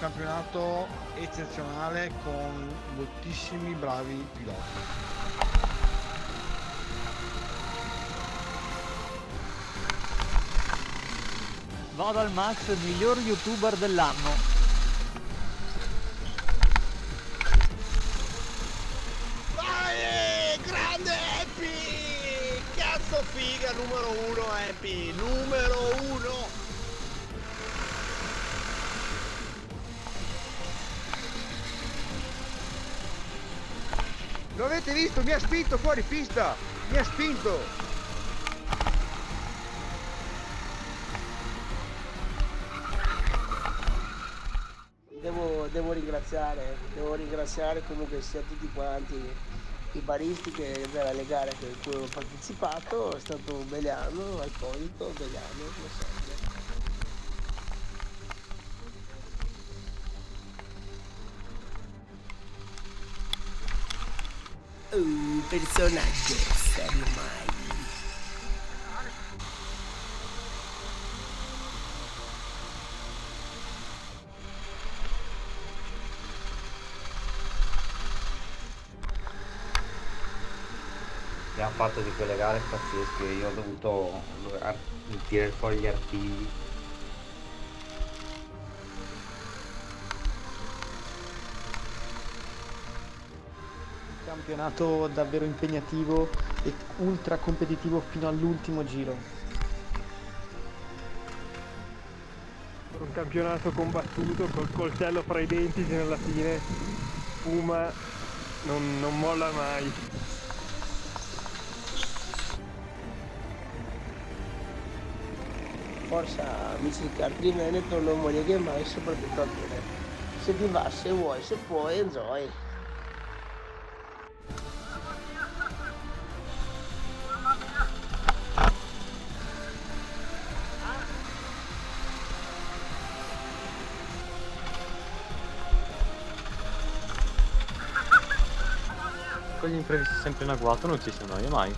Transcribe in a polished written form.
campionato eccezionale con moltissimi bravi piloti. Vado al Max, miglior youtuber dell'anno. Vai, grande Happy! Cazzo figa, numero 1 Happy, numero 1! Lo avete visto? Mi ha spinto fuori pista! Mi ha spinto! Devo ringraziare comunque sia tutti quanti i baristi della gare in cui ho partecipato. È stato un bel anno, al solito, bel anno, come sempre. Personaggio, serio mai. Abbiamo fatto di quelle gare pazzesche, io ho dovuto tirare fuori gli artigli. Campionato davvero impegnativo e ultra competitivo fino all'ultimo giro. Un campionato combattuto col coltello fra i denti fino alla fine. Puma non molla mai. Forza amici di Kart di Veneto, non morire mai, soprattutto a bere. Se ti va, se vuoi, se puoi, enjoy. Con gli imprevisti sempre in agguato non ci si annoia mai.